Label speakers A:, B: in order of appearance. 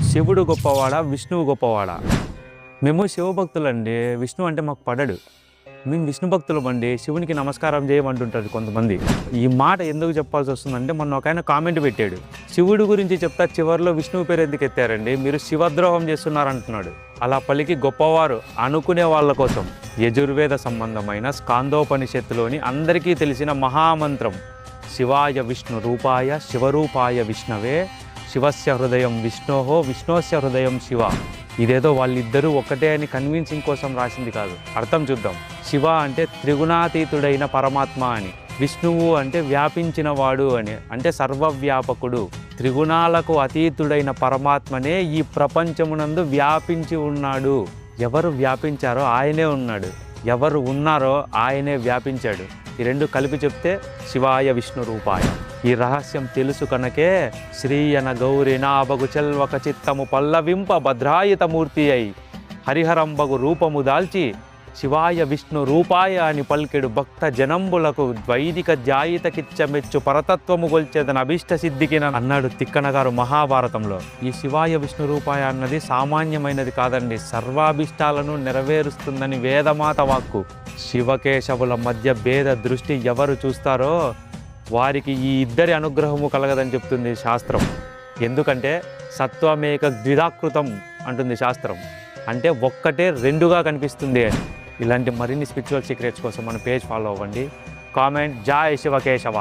A: శివుడు గొప్పవాడా, విష్ణువు గొప్పవాడా? మేము శివభక్తులండి. విష్ణు అంటే మాకు పడడు. మేము విష్ణు భక్తులమండి. శివునికి నమస్కారం చేయమంటుంటారు కొంతమంది. ఈ మాట ఎందుకు చెప్పాల్సి వస్తుందంటే, మొన్న ఒక ఆయన కామెంట్ పెట్టాడు, శివుడు గురించి చెప్తా చివరిలో విష్ణువు పేరు ఎందుకు ఎత్తారండి, మీరు శివద్రోహం చేస్తున్నారంటున్నాడు. అలా పలికి గొప్పవారు అనుకునే వాళ్ళ కోసం యజుర్వేద సంబంధమైన స్కాందోపనిషత్తులోని అందరికీ తెలిసిన మహామంత్రం శివాయ విష్ణు రూపాయ శివరూపాయ విష్ణవే శివస్య హృదయం విష్ణోహో విష్ణోస్య హృదయం శివ. ఇదేదో వాళ్ళిద్దరూ ఒక్కటే అని కన్విన్సింగ్ కోసం రాసింది కాదు. అర్థం చూద్దాం. శివ అంటే త్రిగుణాతీతుడైన పరమాత్మ అని, విష్ణువు అంటే వ్యాపించిన వాడు అని, అంటే సర్వవ్యాపకుడు. త్రిగుణాలకు అతీతుడైన పరమాత్మనే ఈ ప్రపంచమునందు వ్యాపించి ఉన్నాడు. ఎవరు వ్యాపించారో ఆయనే ఉన్నాడు, ఎవరు ఉన్నారో ఆయనే వ్యాపించాడు. ఈ రెండు కలిపి చెప్తే శివాయ విష్ణు రూపాయ. ఈ రహస్యం తెలుసు కనుకే శ్రీయన గౌరి నాబగు చెల్వక చిత్తము పల్లవింప భద్రాయుతమూర్తి అయి హరిహరంబగు రూపము దాల్చి శివాయ విష్ణు రూపాయ అని పల్కెడు భక్త జనంబులకు ద్వైదిక జాయితకిచ్చమెచ్చు పరతత్వము గొల్చేదన అభిష్ట సిద్ధికి అన్నాడు తిక్కన గారు మహాభారతంలో. ఈ శివాయ విష్ణు రూపాయ అన్నది సామాన్యమైనది కాదండి, సర్వాభిష్టాలను నెరవేరుస్తుందని వేదమాత వాక్కు. శివకేశవుల మధ్య భేద దృష్టి ఎవరు చూస్తారో వారికి ఈ ఇద్దరి అనుగ్రహము కలగదని చెప్తుంది శాస్త్రం. ఎందుకంటే సత్వమేక ద్విధాకృతం అంటుంది శాస్త్రం, అంటే ఒక్కటే రెండుగా కనిపిస్తుంది అని. ఇలాంటి మరిన్ని స్పిరిచువల్ సీక్రెట్స్ కోసం మన పేజ్ ఫాలో అవ్వండి. కామెంట్ జై శివకేశవ.